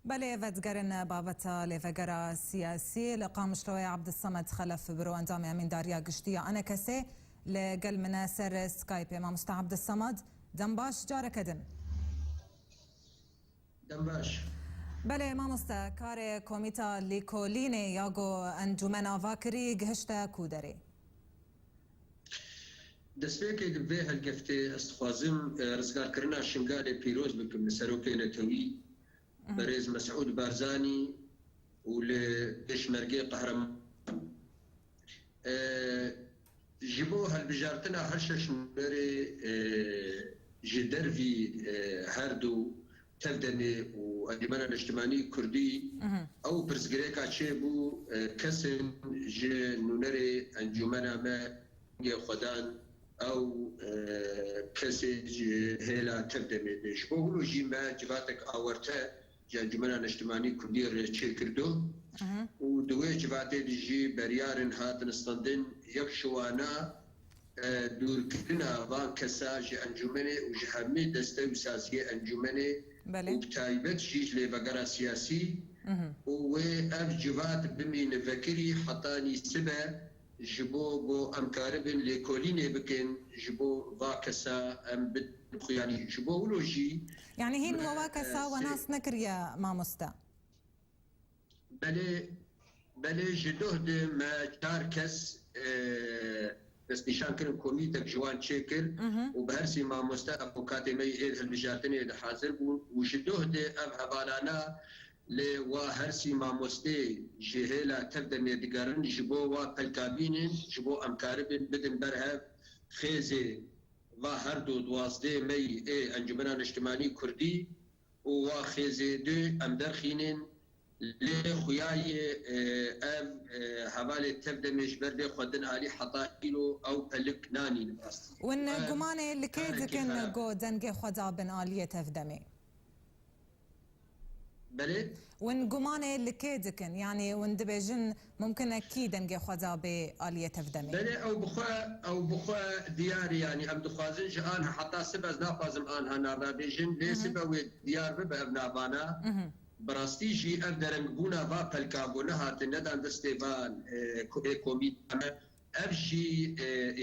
بله فتقرن بابتا لفقرة سياسي لقام شروي عبد الصمد خلف برو انجام امين داريا قشتية انا كسي لقل مناسر سكايبي ما مستع عبد الصمد دنباش جارك دن دنباش بله ما مستا كاري كوميتا ليكوليني ياغو انجمنا فاكري قهشتا كودري دەستپێکێک بێ هەلگەفتێ ئەستخوازم ڕزگارکردنا شنگالێ پیرۆز بکەم لە سەرۆکەی نەتەوی بەڕێز مەسعود بارزانی و لە پێشمەرگەی قەهرەمان ji bo هەلبژارتنا هەر شەش نوێرێ ji dervî her du tevdenê û Encûmena Niştimanî Kurdî ew pirsgirêka çêbû kesên ji nûnerê encûmena me xwedan ew kesê ji hêla tevdemê de ji bo hûn jî me civatek awarte ji Encûmena Niştimanî Kurdî re çêkirdo û di wê civatê de jî beryarin hatin standin yek şiwana dûrkirina van kesa ji encûmenê û ji hemû deste û saziyê encûmenê û bi taybet jî ji lêvegera siyasî û wê ev civat bimîne vekirî hetanî sibe ji bo em karibin lêkolînê bikin ji bo va kesa em bixuyanî ji bo hûn jî يعني هين ووا كسا وناس نكريا ما مستا بله ji doh de me çar kes destnîşan kirin komîtek ji wan çêkir û bi her sî mamoste avokatê me êd hilbijartinê de hazir bûn û ji doh de ev hevalana lê wa her sî mamostê ji hêla tevdemê digerin ji bo wa pelkabînin ji bo em karibin bidin berhev xêzê va her du duwazdê me ê Encûmena Niştimanî Kurdî û wa xêzê du em derxînin lê xuyayê ev hevalê tevdemê ji ber lê xwedin alî heta îro ew pelik nanîn rastî ون قماني اللي كيدكن جو دنجي خدا بن آلية تفدمي بله ون قماني اللي كيدكن يعني ون دبيجن ممكن اكيد دنجي خدا بآلية تفدمي بله او بخوا دياري يعني ام دخوازن جانها حتى سبز نافازم انها نابيجن لي سبب ديار بابنابانا براستي جي اف درنگ بونا و پلکابونا هات ندان دستيفان كوميت افشي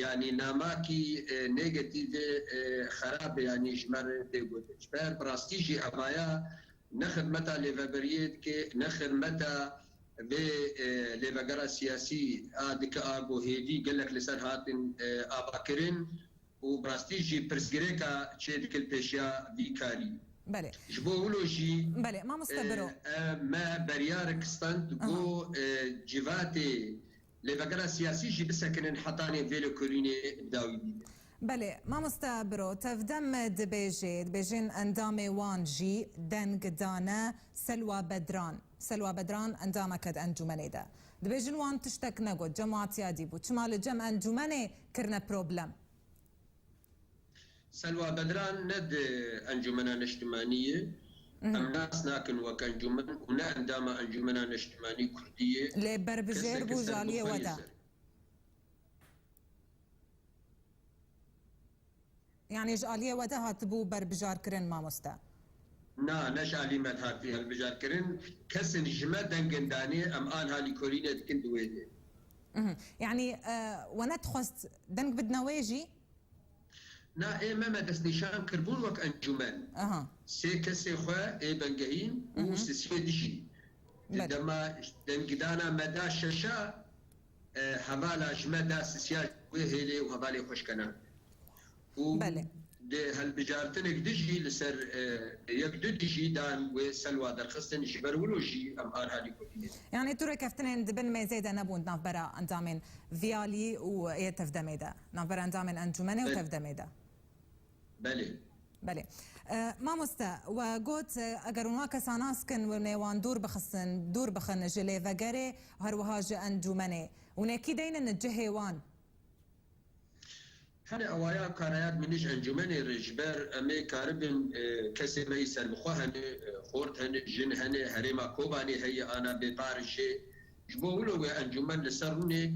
يعني ناماكي نيجاتيف خراب يعني جمر ديغوتش بر براستي جي امايا نخد متى ليفابريت كي نخد متى ب ليفاغرا سياسي ادك اغو هيدي قال لك لسان هاتن اباكرين وبراستي جي برسغريكا تشيدك البيشيا فيكاري بله جبولوجي بله ما مستبرو ما بريارك ستاند جو جيفاتي لفقرا سياسي جي بسكن حطاني فيلو كوريني داوي بله ما مستبرو تفدم دبيجين اندامي وانجي دنگ دانا سلوى بدران اندامك انجمني ده دبيجين وان تشتك نقود جماعتي اديبو شمال جم انجمني كرنا بروبلم سلوى بدران ند أنجمنا نشتمانية أم ناس ناكن وكأنجمن ونا عندما أنجمنا نشتماني كردية لبربجير بوجالية ودا يعني جالية ودا هاتبو بربجار كرن ما مستا نا نشالي مد هاتي هالبجار كرن كسن جمد دنگنداني أم آنها لكورينة دكن دويدي يعني ونتخست دنگ بدنا ويجي نا ما دستنیشان کربون وک انجمن سه کسی خو ای بنگهین و سه دیشی دما دنگدانا مدا ششا حوالا جمدا سیاج و هلی و حوالی خوشکنه و ده هالبجارتن دیجی لسر یک دو دیجی دان و سلوا درخستن جبر ولوجي ام ار هالي كوتين يعني ترى كفتن دبن ما زيد نبون نافبرا اندامين فيالي و يتفدميدا نافبرا اندامين انجمنه وتفدميدا بله بله ما مستا وقوت اگر اونها کساناس کن و نیوان دور بخن جلی وگره هر وهاج انجمنه ونکی دین نجه وان هنه اوایا کارایات منیش انجمنه رجبر امی کاربن کسی می سر بخواه خورد هنه جن هنه هریما کوبانی هی آنا بپارشه جبو ولو انجمن لسرونه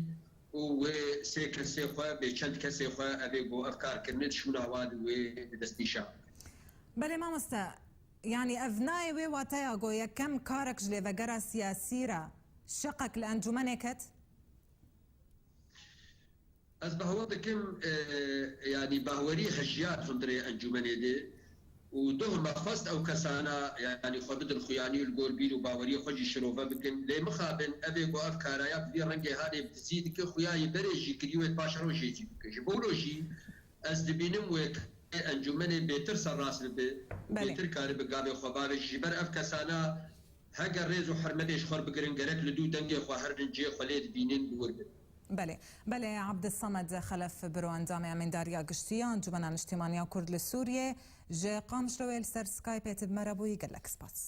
و سه کسی خواه به چند کسی خواه ابی بو افکار کرنید شونا واد و دستیشا بله ما مستا يعني أفناي واتياغو يكم كارك جلي وغرا سياسيرا شقك لأنجمنكت؟ از بهوا دکم يعني باوري هجيات هندري انجمني دي ودوه مخفست او كسانا يعني خبد الخياني والقوربين وباوري خوجي شروفا بكن لي مخابن ابي بو افكارا بدي رنجي هاني بتزيد كي خوياي بريجي كريوت باشرو جيجي جبولوجي از دبينم ويك انجمني بيتر سراس بيتر كاري بقابي خباب جبر اف كسانا هاجر ريزو حرمديش خور بقرن قرك لدو دنجي خو هرنجي خليد بينين بوربن بله عبد الصمد خلف بروان دامع من داريا قشتيان جبنا الاجتماعية كرد لسوريا جا قام شرويل سر سكايب يتب مرابوي قال لك سباس